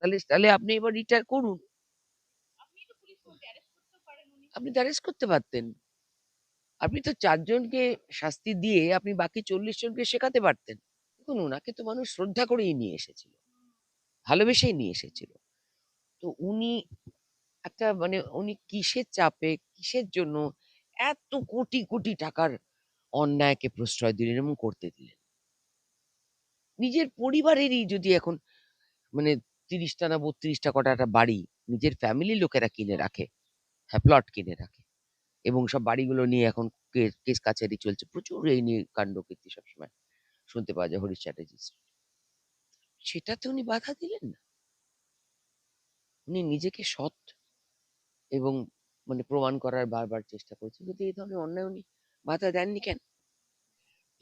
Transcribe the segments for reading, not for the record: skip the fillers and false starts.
তাহলে তাহলে আপনি এবার রিটায়ার করুন। আপনি তো অ্যারেস্ট করতে পারতেন। আপনি তো ৪ জনকে শাস্তি দিয়ে আপনি বাকি ৪০ জনকে শেখাতে পারতেন। দেখুন উনাকে তো মানুষ শ্রদ্ধা করেই নিয়ে এসেছিল। ভালোবেসেই নিয়ে এসেছিল। তো উনি একটা মানে উনি কিসের চাপে, কিসের জন্য এত কোটি, কোটি টাকার অন্যায়কে প্রশ্রয় দিলেন এবং করতে দিলেন? নিজের পরিবারেরই যদি এখন মানে ৩০ টা না ৩২ টা কটা একটা বাড়ি নিজের ফ্যামিলির লোকেরা কিনে রাখে। হ্যাঁ, প্লট কিনে রাখে। এবং সব বাড়িগুলো নিয়ে এখন কেস কাছারি চলছে। প্রচুর এই নিয়ে কাণ্ডকীর্তি সবসময় শুনতে পাওয়া যায় হরিশ চ্যাটার্জি স্ট্রিটে। সেটাতে উনি বাধা দিলেন না। উনি নিজেকে সৎ এবং মানে প্রমাণ করার বারবার চেষ্টা করেছেন। কিন্তু এই ধরনের অন্যায় উনি বাধা দেননি কেন?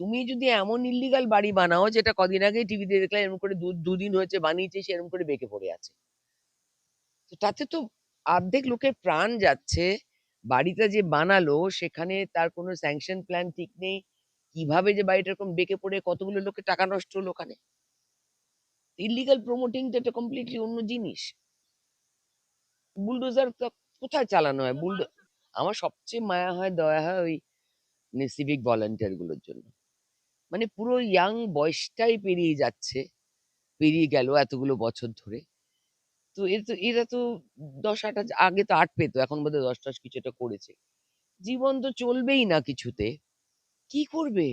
তুমি যদি এমন ইল্লিগাল বাড়ি বানাও যেটা কদিন আগেই টিভিতে দেখলাম এরকম করে দুদিন হয়েছে বানিয়েছে সে এরকম করে বেঁকে পড়ে আছে। তো তাতে তো অর্ধেক লোকের প্রাণ যাচ্ছে। বাড়িটা যে বানালো সেখানে তার কোনো স্যাংশন প্ল্যান ঠিক নেই। কিভাবে যে বাড়িটা এরকম বেঁকে পড়ে কতগুলো লোকের টাকা নষ্ট হলো ওখানে। ইল্লিগাল প্রমোটিং তো এটা কমপ্লিটলি অন্য জিনিস। বুলডোজার কোথায় চালানো হয়? আমার সবচেয়ে মায়া হয়, দয়া হয় ওই সিভিক ভলান্টিয়ার গুলোর জন্য। মানে পুরো ইয়াং বয়সটাই পেরিয়ে যাচ্ছে, পেরিয়ে গেল এতগুলো বছর ধরে। তো এরা তো ১০-৮ আগে তো ৮ পেত। এখন বোধহয় ১০-১০ কিছু একটা করেছে। জীবন তো চলবেই না কিছুতে। কি করবে?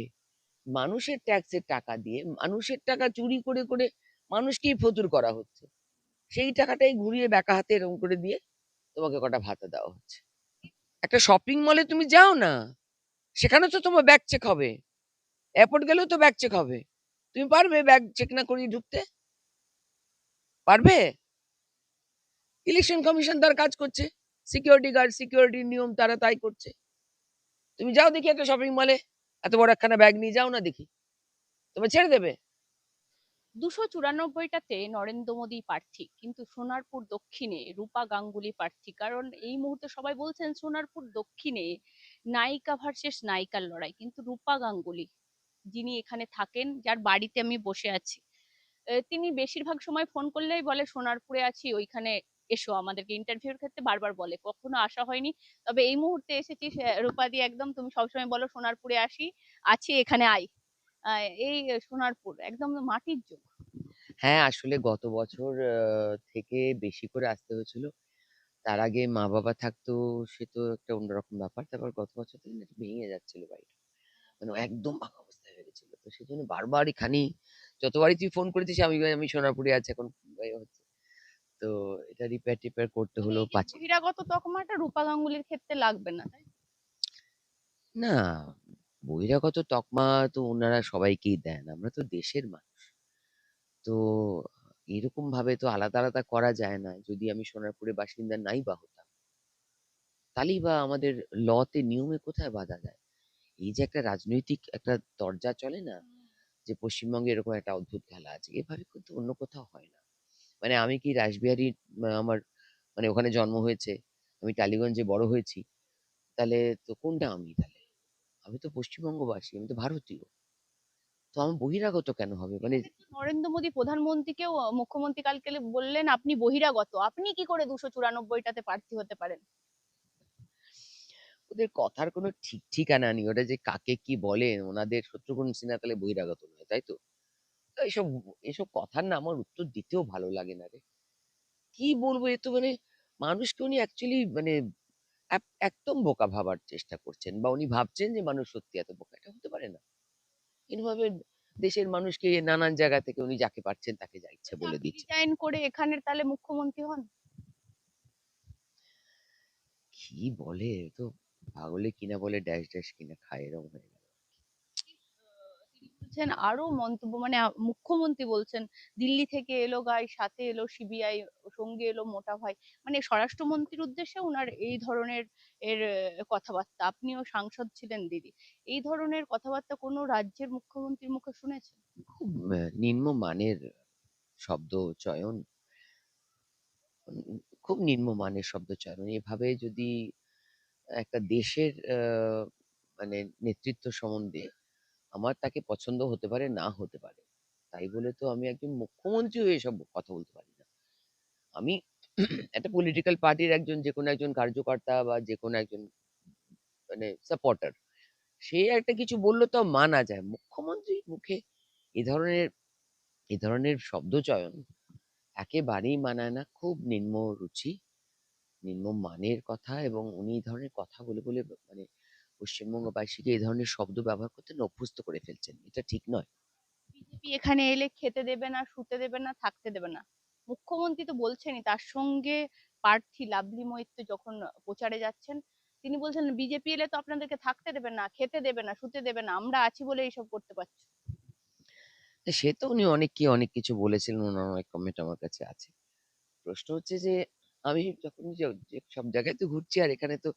মানুষের ট্যাক্সের টাকা দিয়ে, মানুষের টাকা চুরি করে, করে মানুষকেই ফতুর করা হচ্ছে। সেই টাকাটাই ঘুরিয়ে ব্যাকা হাতে এরকম করে দিয়ে তোমাকে কটা ভাতা দেওয়া হচ্ছে। একটা শপিং মলে তুমি যাও না, সেখানেও তো তোমার ব্যাগ চেক হবে। এয়ারপোর্ট গেলেও তো ব্যাগ চেক হবে। তুমি পারবে ব্যাগ চেক না করিয়ে ঢুকতে? পারবে? ইলেকশন কমিশন তার কাজ করছে। সিকিউরিটি গার্ড, সিকিউরিটির নিয়ম তারা তাই করছে। তুমি যাও দেখি একটা শপিং মলে, এত বড় একখানা ব্যাগ নিয়ে যাও না দেখি। তোমায় ছেড়ে দেবে? ২৯৪টাতে নরেন্দ্র মোদী প্রার্থী, কিন্তু সোনারপুর দক্ষিণে রূপা গাঙ্গুলি প্রার্থী। কারণ এই মুহূর্তে সবাই বলছেন সোনারপুর দক্ষিণে নায়িকা ভার্সেস নায়িকার লড়াই, কিন্তু রূপা গাঙ্গুলি যিনি এখানে থাকেন, যার বাড়িতে আমি বসে আছি, তিনি বেশিরভাগ সময় ফোন করলেই বলে সোনারপুরে আছি, ওইখানে এসো। আমাদেরকে ইন্টারভিউর ক্ষেত্রে বারবার বলে, কখনো আসা হয়নি। তবে এই মুহূর্তে এসেছি। রূপাদি, একদম তুমি সবসময় বলো সোনারপুরে আছি, এখানে আই। এই সোনারপুর একদম মাটির চোখ। হ্যাঁ, আসলে গত বছর থেকে বেশি করে আসতে হয়েছিল। তার আগে মা-বাবা থাকতো, সে তো একটা অন্যরকম ব্যাপার। তারপর গত বছর থেকে না একটু ভেঙে যাচ্ছিল বাড়িটা। মানে একদম ফাঁকা অবস্থায় হয়ে গেছিল। তো সেজন্য বারবার এখানেই যতবারই তুই ফোন করেছিস আমি সোনারপুরে আছি এখন হচ্ছে। তো এটা রিপেয়ার করতে মানে হলো এই যে ৫ বহিরাগত তকমাটা রূপা গাঙ্গুলির ক্ষেত্রে লাগবে না, তাই? না, বহিরাগত তকমা তো উনারা সবাইকেই দেন। আমরা তো দেশের মানুষ। তো এরকম ভাবে তো আলাদা, আলাদা করা যায় না। যদি আমি সোনারপুরের বাসিন্দা নাই বা হতাম, তাহলেই বা আমাদের তে নিয়মে কোথায় বাধা দেয়? এই যে একটা রাজনৈতিক একটা তরজা চলে না? যে পশ্চিমবঙ্গে এরকম একটা অদ্ভুত খেলা আছে। এভাবে কিন্তু অন্য কোথাও হয় না। মানে আমি কি রাসবিহারীর আমার মানে ওখানে জন্ম হয়েছে। আমি টালিগঞ্জে বড় হয়েছি। তাহলে তো কোনটা আমি তাহলে? আমি তো পশ্চিমবঙ্গবাসী, আমি তো ভারতীয়। তো আমি বহিরাগত কেন হবে? মানে এখানে তো নরেন্দ্র মোদী প্রধানমন্ত্রীকেও মুখ্যমন্ত্রী কালকে বললেন আপনি বহিরাগত, আপনি কি করে ২৯৪টাতে প্রার্থী হতে পারেন? ওদের কথার কোনো ঠিক ঠিকানা নেই। ওটা যে কাকে কি বলে ওনাদের শত্রুঘ্ন সিনহা তাহলে বহিরাগত নয়, তাই তো? তো এসব এসব কথার না আমার উত্তর দিতেও ভালো লাগে না রে। কি বলবো এ তো মানে মানুষকে উনি অ্যাকচুয়ালি মানে একদম বোকা ভাবার চেষ্টা করছেন বা উনি ভাবছেন যে মানুষ সত্যি এত বোকা। এটা হতে পারে না। এভাবে দেশের মানুষকে নানান জায়গা থেকে উনি যাকে পারছেন তাকে যা ইচ্ছে বলছে বলে আপনি দিচ্ছেন। রিজাইন করে এখানের তাহলে মুখ্যমন্ত্রী হন। কি বলে তো পাগলে কিনা বলে ড্যাশ ড্যাশ কিনা খায় এরকম হয়ে গেল। তিনি বলছেন আরো মন্তব্য, মানে মুখ্যমন্ত্রী বলছেন দিল্লি থেকে এলো গাই, সাথে এলো সিবিআই, সঙ্গে এলো মোটা ভাই। মানে স্বরাষ্ট্রমন্ত্রীর উদ্দেশ্যে উনার এই ধরনের কথাবার্তা। আপনিও সাংসদ ছিলেন দিদি, এই ধরনের কথাবার্তা কোনো রাজ্যের মুখ্যমন্ত্রীর মুখে শুনেছেন? খুব নিম্নমানের শব্দ চয়ন, খুব নিম্নমানের শব্দ চয়ন। এভাবে যদি একটা দেশের মানে নেতৃত্ব সম্বন্ধে আমার তাকে পছন্দ হতে পারে, না হতে পারে। তাই বলে তো আমি একজন মুখ্যমন্ত্রী হয়ে এসব কথা বলতে পারি না। আমি একটা পলিটিক্যাল পার্টির একজন যেকোনো একজন কার্যকর্তা বা যেকোনো একজন মানে সাপোর্টার, সে একটা কিছু বললে তো মানা যায়। মুখ্যমন্ত্রীর মুখে এ ধরনের এ ধরনের শব্দচয়ন একেবারেই মানায় না। খুব নিম্ন রুচি, নিম্ন মানের কথা, এবং উনি এই ধরনের কথা বলে বলে মানে পশ্চিমবঙ্গবাসীকে এই ধরনের শব্দ ব্যবহার করতে না অভ্যস্ত করে ফেলছেন। এটা ঠিক নয়। বিজেপি এখানে এলে খেতে দেবে না, শুতে দেবে না, থাকতে দেবে না। মুখ্যমন্ত্রী তো বলছেনই, তার সঙ্গে প্রার্থী লাভলি মৈত্র যখন প্রচারে যাচ্ছেন, তিনি বলছেন বিজেপি এলে তো আপনাদেরকে থাকতে দেবে না, খেতে দেবে না, শুতে দেবে না, আমরা আছি বলে এইসব করতে পারছি। সে তো উনি অনেককে অনেক কিছু বলেছিলেন, ওনার অনেক কমেন্ট আমার কাছে আছে। প্রশ্ন হচ্ছে যে আমি যখন যে সব জায়গায় তো ঘুরছি, আর এখানে তো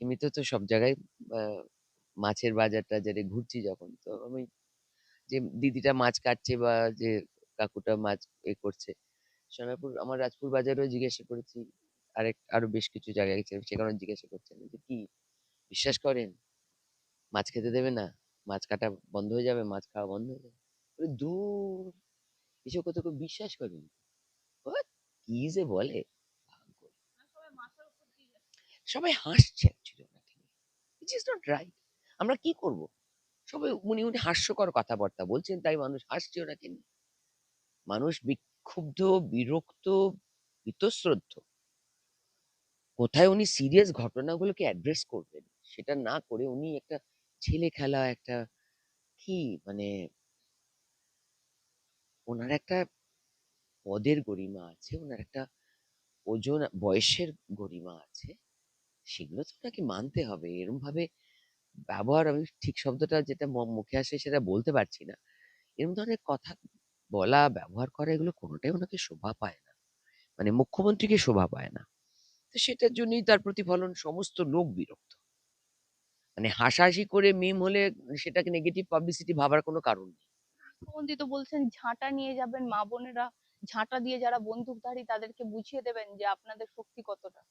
এমনিতে তো সব জায়গায় মাছের বাজার টাজারে ঘুরছি, যখন তো আমি যে দিদিটা মাছ কাটছে বা যে কাকুটা মাছ করছে সোনারপুর আমার রাজপুর বাজারেও জিজ্ঞাসা করেছি, আরো বেশ কিছু জায়গায় গেছি সেখানে জিজ্ঞাসা করছেন যে কি বিশ্বাস করেন মাছ খেতে দেবে না, মাছ কাটা বন্ধ হয়ে যাবে, মাছ খাওয়া বন্ধ হয়ে যাবে। দূর, এসব কথা কেউ বিশ্বাস করেনি। What? কি যে বলে, পাগল। সবাই হাসছে অ্যাকচুয়ালি ওনাকে নিয়ে, which is not right. আমরা কি করব? সবাই উনি উনি হাস্যকর কথাবার্তা বলছেন তাই মানুষ হাসছে ওনাকে নিয়ে। মানুষ বিক্ষুব্ধ, বিরক্ত, বীতশ্রদ্ধ। কোথায় উনি সিরিয়াস ঘটনাগুলোকে অ্যাড্রেস করবেন সেটা না করে উনি একটা ছেলে খেলা একটা কি মানে ওনার একটা পদের গরিমা আছে, ওনার একটা ওজন বয়সের গরিমা আছে, সেগুলো তো ওনাকে মানতে হবে। এরকম ভাবে ব্যবহার, আমি ঠিক শব্দটা যেটা মুখে আসে সেটা বলতে পারছি না, এরকম ধরনের কথা বলা ব্যবহার করা এগুলো কোনোটাই ওনাকে শোভা পায় না, মানে মুখ্যমন্ত্রীকে শোভা পায় না। তো সেটার জন্যই তার প্রতিফলন সমস্ত লোক বিরক্ত। মানে হাসাহাসি করে মিম হলে সেটাকে নেগেটিভ পাবলিসিটি ভাবার কোনো কারণ নেই। মুখ্যমন্ত্রী তো বলছেন ঝাঁটা নিয়ে যাবেন মা বোনেরা, ঝাঁটা দিয়ে যারা বন্দুকধারী তাদেরকে বুঝিয়ে দেবেন যে আপনাদের শক্তি কতটা।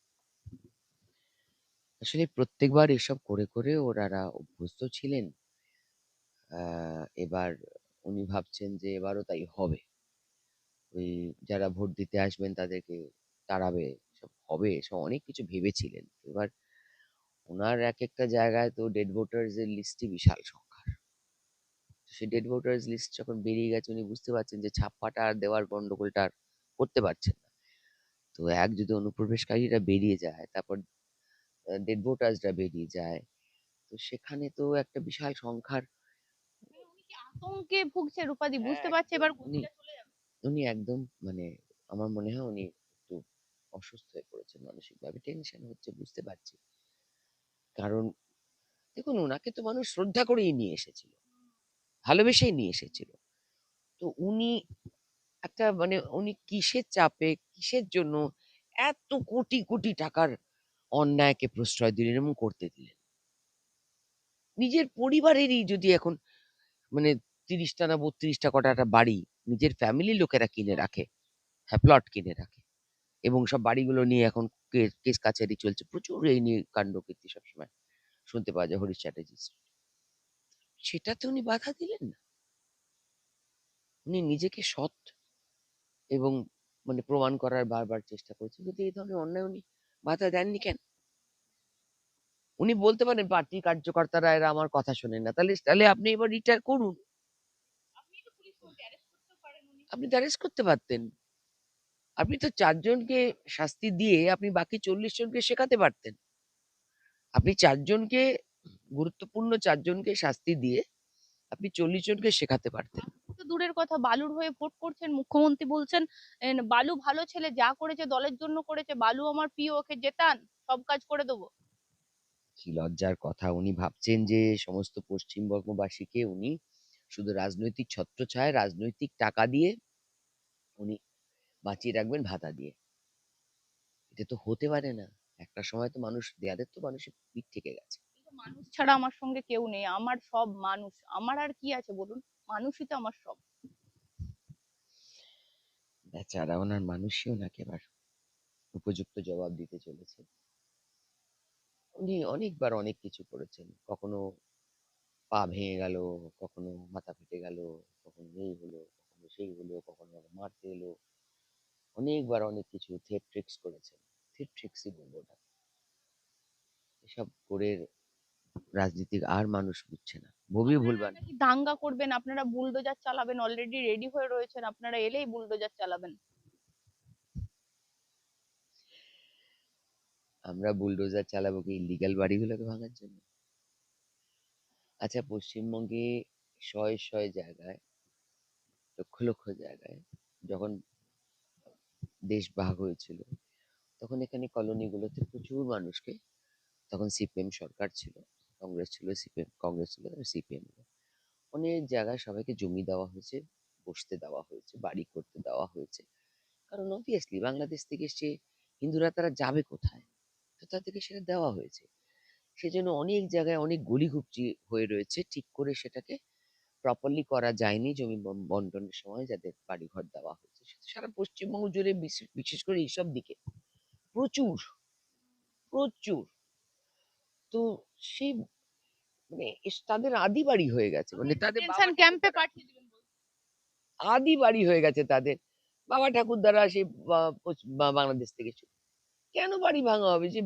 আসলে প্রত্যেকবার এসব করে করে ওনারা অভ্যস্ত ছিলেন। এবার উনি ভাবছেন যে এবারও তাই হবে। ওই যারা ভোট দিতে আসবেন তাদেরকে তাড়াবে, সব হবে, সব অনেক কিছু ভেবেছিলেন। এবার ওনার এক একটা জায়গায় তো ডেড ভোটার্স এর লিস্টই বিশাল সংখ্যার। সেই ডেড ভোটার্স লিস্ট যখন বেরিয়ে গেছে উনি বুঝতে পারছেন যে ছাপ্পাটা আর দেওয়ার গন্ডগোলটা আর করতে পারছেন না। তো এক যদি অনুপ্রবেশকারীরা বেরিয়ে যায়, তারপর ডেড ভোটার্সরা বেরিয়ে যায়, তো সেখানে তো একটা বিশাল সংখ্যার। মানে উনি কি আতঙ্কে ভুগছে রূপাদি, বুঝতে পারছে একদম এবার উনি গদিটা চলে যাবে। উনি একদম মানে আমার মনে হয় উনি একটু অসুস্থ হয়ে পড়েছেন, মানসিকভাবে টেনশন হচ্ছে, বুঝতে পারছি। কারণ দেখুন ওনাকে তো মানুষ শ্রদ্ধা করেই নিয়ে এসেছিল, ভালোবেসেই নিয়ে এসেছিল। তো উনি একটা মানে উনি কিসের চাপে, কিসের জন্য এত কোটি কোটি টাকার অন্যায়কে প্রশ্রয় দিলেন এবং করতে দিলেন? নিজের পরিবারেরই যদি এখন মানে ৩০টা না ৩২টা কটা একটা বাড়ি নিজের ফ্যামিলির লোকেরা কিনে রাখে, হ্যাঁ প্লট কিনে রাখে, এবং সব বাড়িগুলো নিয়ে এখন কেস কাছারি চলছে প্রচুর, এই নিয়ে কাণ্ড কীর্তি সবসময় শুনতে পাওয়া যায় হরিশ চ্যাটার্জি। সেটাতে উনি বাধা দিলেন না। উনি নিজেকে সৎ এবং মানে প্রমাণ করার বারবার চেষ্টা করছেন, কিন্তু এই ধরনের অন্যায় উনি বাধা দেননি কেন? উনি বলতে পারেন পার্টি কার্যকর্তারা এরা আমার কথা শোনেন না, তাহলে তাহলে আপনি এবার রিটায়ার করুন, আপনি তো পুলিশ মন্ত্রী, অ্যারেস্ট করতে পারেন উনি। আপনি অ্যারেস্ট করতে পারতেন। আপনি তো 4 জনকে শাস্তি দিয়ে আপনি বাকি 40 জনকে শেখাতে পারতেন। আপনি 4 জনকে, গুরুত্বপূর্ণ 4 জনকে শাস্তি দিয়ে আপনি 40 জনকে শেখাতে পারতেন। বালুর তো দূরের কথা, বালুর হয়ে ভোট করছেন মুখ্যমন্ত্রী, বলছেন বালু ভালো ছেলে, যা করেছে দলের জন্য করেছে, বালু আমার প্রিয়, ওকে জেতান, সব কাজ করে দেবো। কি লজ্জার কথা! উনি ভাবছেন যে সমস্ত পশ্চিমবঙ্গবাসীকে উনি শুধু রাজনৈতিক ছত্রছায়ায় রাজনৈতিক টাকা দিয়ে উনি বাঁচিয়ে রাখবেন ভাতা দিয়ে। এটা তো হতে পারে না। একটা সময় তো মানুষ দেয়ালের তো মানুষের পিঠ থেকে গেছে। কিন্তু মানুষ ছাড়া আমার সঙ্গে কেউ নেই, আমার সব মানুষ, আমার আর কি আছে বলুন, মানুষই তো আমার সব। বেচারা ওনার মানুষই ওনাকে এবার উপযুক্ত জবাব দিতে চলেছে। উনি অনেকবার অনেক কিছু করেছেন। কখনো পা ভেঙে গেল, কখনো মাথা ফেটে গেল, কখনো এই হলো, কখনো সেই হলো, কখনো আবার মারতে এলো। অনেকবার অনেক কিছু থিয়েট্রিক্স করেছেন। থিয়েট্রিক্সই বলবো ওটা। এসব করে রাজনীতি আর মানুষ বুঝছে না। খুবই আপনারা ভুলভাল। নাকি দাঙ্গা করবেন, আপনারা বুলডোজার চালাবেন, অলরেডি রেডি হয়ে রয়েছেন, আপনারা এলেই বুলডোজার চালাবেন। আমরা বুলডোজার চালাবো কি ইলিগাল বাড়িগুলোকে ভাঙার জন্য? আচ্ছা, পশ্চিমবঙ্গে শয়ে শয়ে জায়গায়, লক্ষ লক্ষ জায়গায় যখন দেশ ভাগ হয়েছিল, তখন এখানে কলোনিগুলোতে প্রচুর মানুষকে, তখন সিপিএম সরকার ছিল, কংগ্রেস ছিল, সিপিএম কংগ্রেস ছিল, সিপিএম, অনেক জায়গায় সবাইকে জমি দেওয়া হয়েছে, বসতে দেওয়া হয়েছে, বাড়ি করতে দেওয়া হয়েছে। কারণ অবভিয়াসলি বাংলাদেশ থেকে এসে হিন্দুরা তারা যাবে কোথায়? তো তাদেরকে সেটা দেওয়া হয়েছে। সেজন্য অনেক জায়গায় অনেক গলিঘুপচি হয়ে রয়েছে, ঠিক করে সেটাকে প্রপারলি করা যায়নি জমি বন্টনের সময় যাদের বাড়িঘর দেওয়া হয়েছে। সারা পশ্চিমবঙ্গ জুড়ে বিশেষ করে এইসব দিকে প্রচুর, প্রচুর। তো সেই মানে তাদের আদি বাড়ি হয়ে গেছে, মানে তাদের বাবা ডিটেনশন ক্যাম্পে ঠাকুরদারা পাঠিয়ে দিবেন বলছেন। আদি বাড়ি হয়ে গেছে তাদের। বাবা ঠাকুরদারা সেই বাংলাদেশ থেকে কেন বাড়ি ভাঙা হবে? যে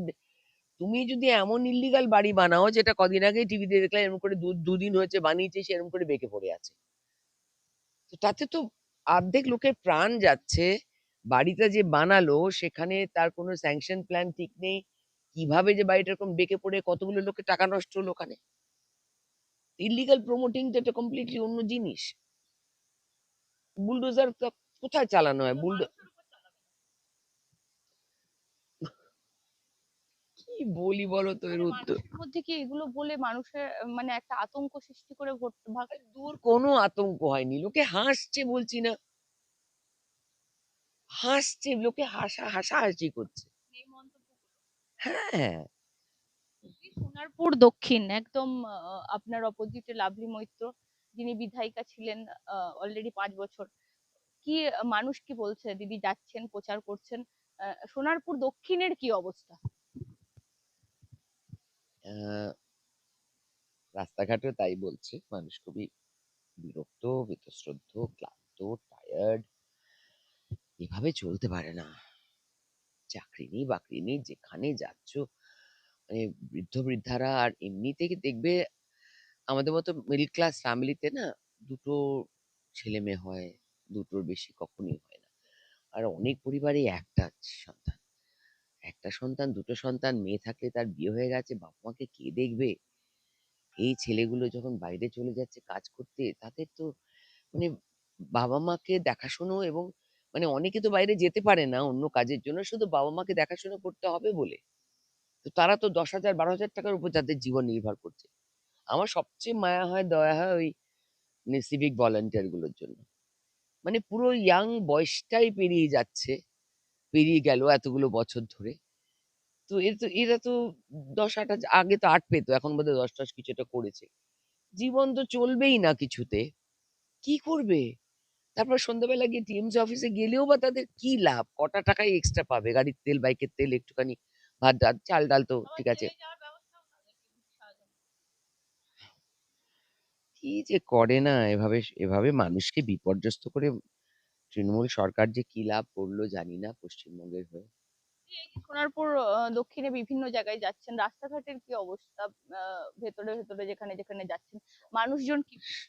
তুমি যদি এমন ইল্লিগাল বাড়ি বানাও, যেটা কদিন আগে টিভিতে দেখলাম, এরকম করে দুদিন হয়েছে বানিয়েছে, সে এরকম করে বেঁকে পড়ে আছে, তো তাতে তো অর্ধেক লোকের প্রাণ যাচ্ছে। বাড়িটা যে বানালো সেখানে তার কোনো স্যাংশন প্ল্যান ঠিক নেই, কিভাবে যে বাড়িটা এরকম বেঁকে পড়ে কতগুলো লোকের টাকা নষ্ট হলো ওখানে। ইল্লিগাল প্রমোটিং তো এটা কমপ্লিটলি অন্য জিনিস। বুলডোজার কোথায় চালানো হয়? এগুলো মানুষের উপর চালাবেন। কি বলি বলো তো এর মানে উত্তর? মানুষের মধ্যে কি এগুলো বলে মানুষের মানে একটা আতঙ্ক সৃষ্টি করে ভোট ভাগ। দূর, কোনো আতঙ্ক হয়নি, লোকে হাসছে বলছি না, হাসছে, লোকে হাসাহাসি করছে। এই মন্তব্যগুলো। হ্যাঁ। এই সোনারপুর দক্ষিণ একদম আপনার অপোজিটে লাভলি মৈত্র, যিনি বিধায়িকা ছিলেন অলরেডি 5 বছর। কি মানুষ কি বলছে? দিদি যাচ্ছেন, প্রচার করছেন, সোনারপুর দক্ষিণের কি অবস্থা? আহ, রাস্তাঘাটে তাই বলছে, মানুষ খুবই বিরক্ত, বীতশ্রদ্ধ, ক্লান্ত, টায়ার্ড। এভাবে চলতে পারে না। চাকরি নেই বাকরি নেই, যেখানে যাচ্ছ মানে বৃদ্ধ বৃদ্ধারা, আর এমনিতে কি দেখবে আমাদের মতো মিডল ক্লাস ফ্যামিলিতে না দুটো ছেলে মেয়ে হয়, দুটোর বেশি কখনোই হয় না। আর অনেক পরিবারে একটা সন্তান, একটা সন্তান, দুটো সন্তান, মেয়ে থাকলে তার বিয়ে হয়ে গেছে, বাবা মাকে কে দেখবে? এই ছেলেগুলো যখন বাইরে চলে যাচ্ছে কাজ করতে, তাদের তো মানে বাবা মাকে দেখাশুনো, এবং মানে অনেকে তো বাইরে যেতে পারে না অন্য কাজের জন্য, শুধু বাবা মাকে দেখাশুনো করতে হবে বলে। তো তারা তো 10,000 12,000 টাকার উপর তাদের জীবন নির্ভর করছে। আমার সবচেয়ে মায়া হয়, দয়া হয় ওই মানে সিভিক ভলান্টিয়ার গুলোর জন্য। মানে পুরো ইয়াং বয়সটাই পেরিয়ে যাচ্ছে, পেরিয়ে গেল এতগুলো বছর ধরে। তো এরা তো 10 8 আগে তো 8 পেতো, এখন বোধহয় 10 10 কিছু একটা করেছে। জীবন তো চলবেই না কিছুতে, কি করবে? তারপর সন্ধ্যাবেলা গিয়ে টিএমসি অফিসে গেলেও বা তাদের কি লাভ? কটা টাকাই এক্সট্রা পাবে? গাড়ির তেল, বাইকের তেল, একটুখানি ভাত ডাল, চাল ডাল তো আবার ঠিক আছে। জেলে যাওয়ার ব্যবস্থাও তাদেরকে দিতে সাহায্য। কি যে করে না, এভাবে এভাবে মানুষকে বিপর্যস্ত করে তৃণমূল সরকার যে কি লাভ করলো জানি না পশ্চিমবঙ্গের হয়ে। এই যে সোনারপুর দক্ষিণে বিভিন্ন জায়গায় যাচ্ছেন, রাস্তাঘাটের কি অবস্থা? ভেতরে ভেতরে যেখানে যেখানে যাচ্ছেন, মানুষজন কি বলছে?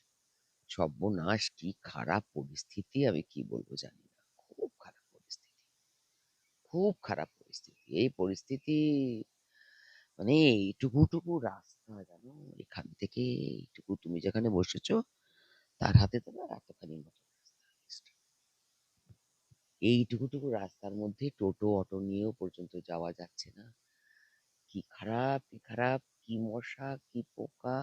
সর্বনাশ, কি খারাপ পরিস্থিতি, আমি কি বলবো জানি না। খুব খারাপ পরিস্থিতি, খুব খারাপ পরিস্থিতি। এই পরিস্থিতি মানে এইটুকু রাস্তা জানো, এখান থেকে এইটুকু তুমি যেখানে বসেছো তার হাতে তোমার এতখানি মতো রাস্তা। এইটুকু রাস্তার মধ্যে টোটো অটো নিয়েও পর্যন্ত যাওয়া যাচ্ছে না। কি খারাপ, কি খারাপ, কি মশা, কি পোকা,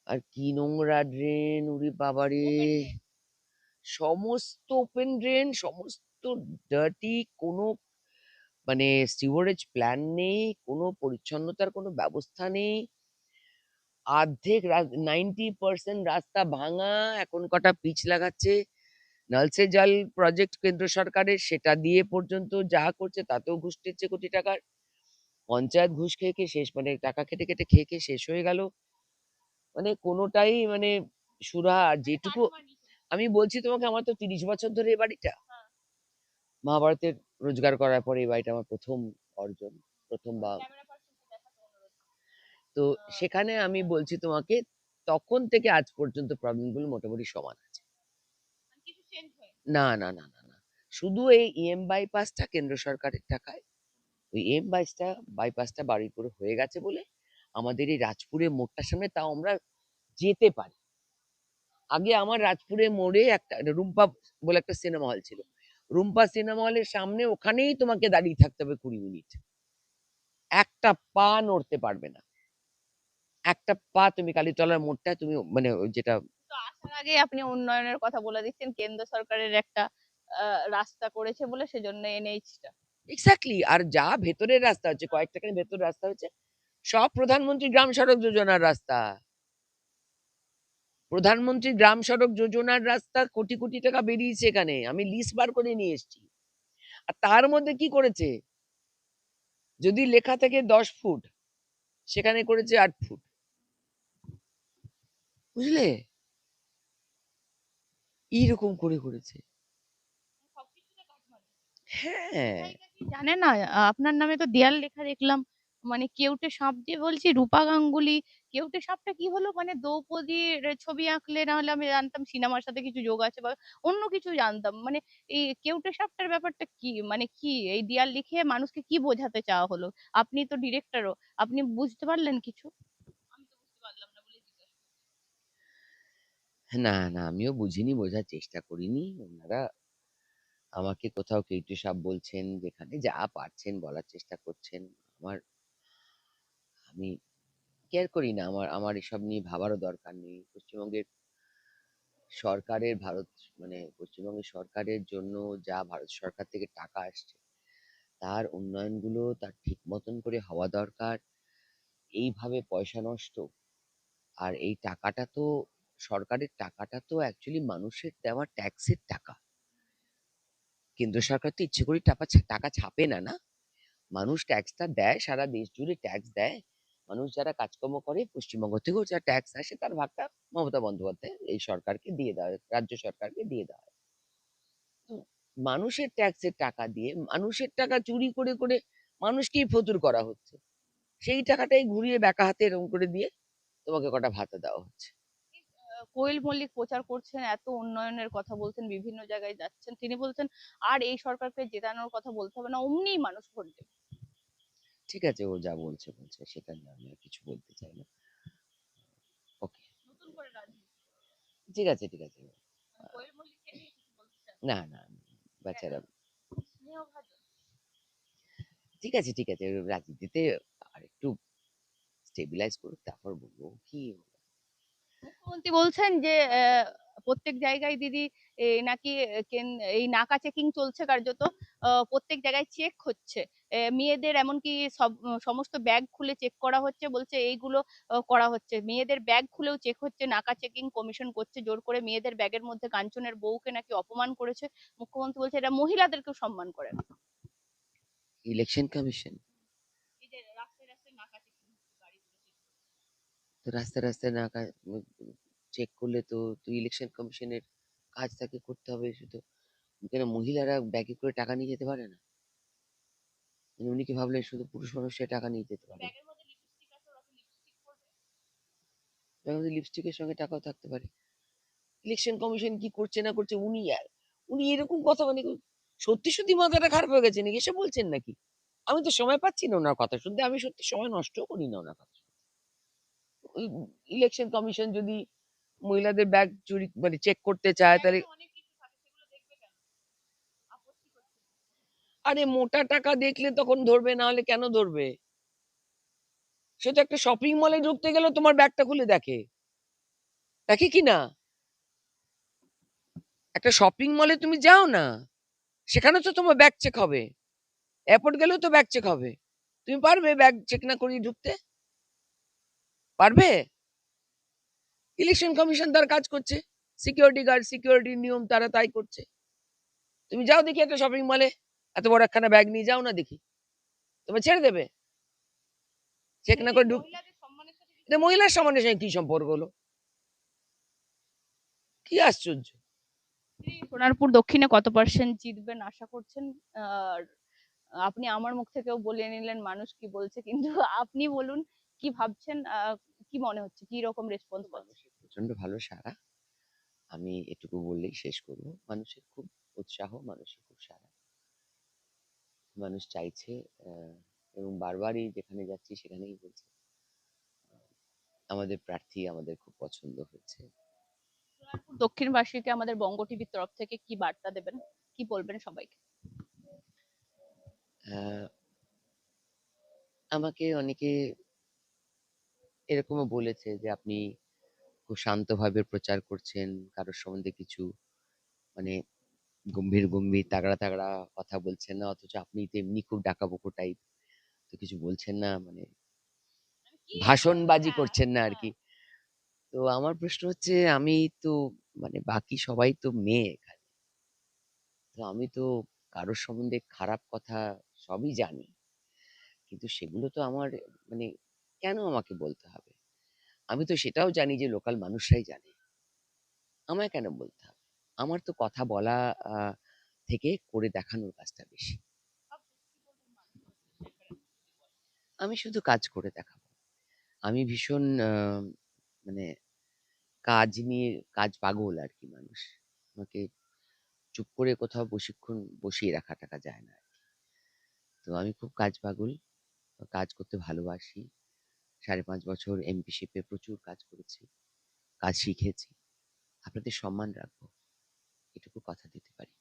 আর কি নোংরা ড্রেন, উরি বাবারে! Open drain. সমস্ত ওপেন ড্রেন, সমস্ত ডার্টি, কোনো মানে সিওরেজ প্ল্যান নেই, কোনো পরিচ্ছন্নতার কোনো ব্যবস্থা নেই। অর্ধেক 90% রাস্তা ভাঙা, এখন কটা পিচ লাগাচ্ছে। নল সে জল প্রজেক্ট কেন্দ্র সরকারের, সেটা দিয়ে পর্যন্ত যা করছে তাতেও ঘুষ নিচ্ছে কোটি টাকার। পঞ্চায়েত ঘুষ খেয়ে খেয়ে শেষ, মানে টাকা কেটে কেটে খেয়ে খেয়ে শেষ হয়ে গেল। মানে কোনোটাই মানে সুরাহা, আর মানে যেটুকু কাটমানি চলছে। আমি বলছি তোমাকে, আমার তো 30 বছর ধরে এই বাড়িটা। হ্যাঁ। মহাভারতের রোজগার করার পরে এই বাড়িটা আমার প্রথম অর্জন, প্রথম বা তো সেখানে আমি বলছি তোমাকে, তখন থেকে আজ পর্যন্ত প্রবলেম গুলো মোটামুটি সমান আছে। না না না না না, শুধু এই বাইপাসটা কেন্দ্র সরকারের টাকায়, ওই বাইপাসটা বারুইপুরে হয়ে গেছে বলে আমাদের এই রাজপুরের মোড়টার সামনে তাও আমরা যেতে পারি। আগে আমার রাজপুরের মোড়ে একটা রুম্পা বলে একটা সিনেমা হল ছিল, রুম্পা সিনেমা হলের সামনে, ওখানেই তোমাকে দাঁড়িয়ে থাকতে হবে 20 মিনিট, একটা পা নড়তে পারবে না, একটা পা। তুমি কালীতলার মোড়টায় তুমি মানে ওই যেটা তো আসার আগে আপনি উন্নয়নের কথা বলে দিচ্ছেন, কেন্দ্র সরকারের একটা রাস্তা করেছে বলে, সেজন্য এনএইচটা। এক্স্যাক্টলি, আর যা ভেতরের রাস্তা হচ্ছে, কয়েকটাখানি ভেতর রাস্তা হচ্ছে, সব প্রধানমন্ত্রী গ্রাম সড়ক যোজনার রাস্তা। প্রধানমন্ত্রী গ্রাম সড়ক যোজনার রাস্তা কোটি কোটি টাকা বেরিয়েছে এখানে, আমি লিস্ট বার করে নিয়ে এসেছি। আর তার মধ্যে কি করেছে, যদি লেখা থাকে 10 ফুট, সেখানে করেছে 8 ফুট, বুঝলে, এইরকম করে করেছে। হ্যাঁ, জানেন না, আপনার নামে তো দেয়াল লেখা দেখলাম, মানে কেউটে সাপ দিয়ে বলছি রূপা গাঙ্গুলি। কেউটে সাপটা কি হলো, মানে দ্রৌপদীর ছবি আঁকলে, না হলে আমি জানতাম সিনেমার সাথে কিছু যোগ আছে বা অন্য কিছু জানতাম, মানে এই কেউটে সাপটার ব্যাপারটা কি, মানে কি এই দেয়াল লিখে মানুষকে কি বোঝাতে চাওয়া হলো? আপনি তো ডিরেক্টরও, আপনি বুঝতে পারলেন কিছু? আমি তো বুঝতে পারলাম না বলে জিজ্ঞাসা করছি। না না, আমিও বুঝিনি, বোঝার চেষ্টা করিনি। ওনারা আমাকে কোথাও কেউটে সাপ বলছেন, যেখানে যা পারছেন বলার চেষ্টা করছেন। আমার আমি কেয়ার করি না, আমার আমার এসব নিয়ে ভাবারও দরকার নেই। পশ্চিমবঙ্গের সরকারের মানে পশ্চিমবঙ্গের সরকারের জন্য যা ভারত সরকার থেকে টাকা আসছে, তার উন্নয়নগুলো তার ঠিক মতন করে হওয়া দরকার। এইভাবে পয়সা নষ্ট, আর এই টাকাটা তো, সরকারের টাকাটা তো অ্যাকচুয়ালি মানুষের দেওয়া ট্যাক্সের টাকা। কেন্দ্র সরকার তো ইচ্ছে করে টাকা ছাপে না, না, মানুষ ট্যাক্সটা দেয়, সারা দেশ জুড়ে ট্যাক্স দেয়। মানুষ যারা কাজকর্ম করে, পশ্চিমবঙ্গ থেকেও যা ট্যাক্স আসে তার ভাগটা মমতা বন্দ্যোপাধ্যায় এই সরকারকে দিয়ে দেওয়া হয়, রাজ্য সরকারকে দিয়ে দেওয়া হয়। তো মানুষের ট্যাক্সের টাকা দিয়ে মানুষের টাকা চুরি করে করে মানুষকেই ফতুর করা হচ্ছে, সেই টাকাটাই ঘুরিয়ে ব্যাকা হাতে এরকম করে দিয়ে তোমাকে কটা ভাতা দেওয়া হচ্ছে। কোয়েল মল্লিক প্রচার করছেন, এত উন্নয়নের কথা বলছেন, বিভিন্ন জায়গায় যাচ্ছেন, তিনি বলছেন আর এই সরকারকে জেতানোর কথা বলতে হবে না, অমনিই মানুষ ভোট দেবে। ঠিক আছে, ও যা বলছে বলছে, সেটা নিয়ে আমি আর কিছু বলতে চাই না। ওকে, নতুন করে রাজনীতি ঠিক আছে ঠিক আছে। কোয়েল মল্লিককে নিয়ে কিছু বলতে চান? না না, কেন? বেচারা, স্নেহভাজন। ঠিক আছে ঠিক আছে, রাজনীতিতে আর একটু স্টেবিলাইজ করুক, তারপর বলবো কি। মুখ্যমন্ত্রী বলছেন যে প্রত্যেক জায়গায় দিদি নাকি এই নাকা চেকিং চলছে কার্যত, প্রত্যেক জায়গায় চেক হচ্ছে, মেয়েদের এমনকি সব সমস্ত ব্যাগ খুলে চেক করা হচ্ছে, বলছে এইগুলো করা হচ্ছে, মেয়েদের ব্যাগ খুলেও চেক হচ্ছে, নাকা চেকিং কমিশন করছে জোর করে, মেয়েদের ব্যাগের মধ্যে কাঞ্চনের বউকে নাকি অপমান করেছে। মুখ্যমন্ত্রী বলছে এটা মহিলাদেরকেও সম্মান করে না। ইলেকশন কমিশন এই যে রাস্তায় রাস্তায় নাকা চেকিং গাড়িগুলো চেক করছে। তো রাস্তায় রাস্তায় না চেক করলে তো, তুই ইলেকশন কমিশনের কাজ তাকে করতে হবে শুধু। কেন মহিলারা ব্যাগে করে টাকা নিয়ে যেতে পারে না? মানে উনি কি ভাবলেন শুধু পুরুষ মানুষরা টাকা নিয়ে যেতে পারে? ব্যাগের মধ্যে লিপস্টিক আছে, ওরা তো লিপস্টিক পরবে। লিপস্টিকের সঙ্গে টাকাও থাকতে পারে। ইলেকশন কমিশন কি করছে না করছে, উনি এরকম কথা, মানে সত্যি সত্যি মাথাটা খারাপ হয়ে গেছে নাকি, এসে বলছেন নাকি? আমি তো সময় পাচ্ছি না ওনার কথা শুনতে, আমি সত্যি সময় নষ্টও করি না ওনার কথা শুনতে। ইলেকশন কমিশন যদি মহিলাদের ব্যাগ চুরি মানে চেক করতে চায় ব্যাগে তাহলে, তো অনেক কিছু থাকে, সেগুলো দেখবে কেন? আপত্তি করছে। আরে মোটা টাকা দেখলে তখন ধরবে, না হলে কেন ধরবে? সে তো একটা শপিং মলে ঢুকতে গেলেও তোমার ব্যাগটা খুলে দেখে, দেখে কি না? একটা শপিং মলে তুমি যাও না, সেখানে তো তোমার ব্যাগ চেক হবে। এয়ারপোর্ট গেলেও তো ব্যাগ চেক হবে। তুমি পারবে ব্যাগ চেক না করিয়ে ঢুকতে? পারবে? ইলেকশন কমিশন তার কাজ করছে, সিকিউরিটি গার্ড, সিকিউরিটির নিয়ম তারা তাই করছে। তুমি যাও দেখি একটা শপিং মলে, এত বড় একখানা ব্যাগ নিয়ে যাও না দেখি, তোমার ছেড়ে দেবে? চেক না এটা কি করে ঢুক। মহিলাদের সম্মানের সাথে কিছু এটা সম্পর্ক? মহিলার সমানের সঙ্গে কি সম্পর্ক হলো? কি আশ্চর্য! সোনারপুর দক্ষিণে কত পার্সেন্ট জিতবেন আশা করছেন? আর আপনি আমার মুখ থেকেও বলে নিলেন মানুষ কি বলছে, কিন্তু আপনি বলুন কি ভাবছেন, কি মনে হচ্ছে, কি রকম রেসপন্স পাচ্ছেন? মানুষের প্রচন্ড ভালো সাড়া। আমি এটুকু বললেই শেষ করব। মানুষের খুব উৎসাহ, মানুষের খুব সাড়া। মানুষ চাইছে, আহ, এবং বারবারই যেখানে যাচ্ছি সেখানেই বলছে আমাদের প্রার্থী আমাদের খুব পছন্দ হয়েছে। সোনারপুর দক্ষিণবাসীকে আমাদের বঙ্গ টিভির তরফ থেকে কি বার্তা দেবেন, কি বলবেন সবাইকে? আহ, আমাকে অনেকে এরকমও বলেছে যে আপনি খুব শান্তভাবে প্রচার করছেন, কারোর সম্বন্ধে কিছু মানে গম্ভীর গম্ভীর তাগড়া তাগড়া কথা বলছেন না, অথচ আপনি তো এমনি খুব ডাকাবুকো টাইপ, তো কিছু বলছেন না, মানে ভাষণবাজি হ্যাঁ, করছেন না আর হ্যাঁ। কি। তো আমার প্রশ্ন হচ্ছে, আমি তো মানে বাকি সবাই তো মেয়ে এখানে, তো আমি তো কারোর সম্বন্ধে খারাপ কথা সবই জানি, কিন্তু সেগুলো তো আমার মানে কেন আমাকে বলতে হবে? আমি তো সেটাও জানি যে লোকাল মানুষরাই জানে, আমায় কেন বলতে হবে? আমার তো কথা বলা আহ, থেকে করে দেখানোর কাজটা বেশি। আমি শুধু কাজ করে দেখাবো। আমি ভীষণ মানে কাজ নিয়ে কাজ পাগল আর কি মানুষ। আমাকে চুপ করে কোথাও বেশিক্ষণ বসিয়ে রাখা টাকা যায় না। তো আমি খুব কাজ পাগল, কাজ করতে ভালোবাসি। 5.5 বছর এমপিশিপে প্রচুর কাজ করেছি, কাজ শিখেছি। আপনাদের সম্মান রাখবো, এটুকু কথা দিতে পারি।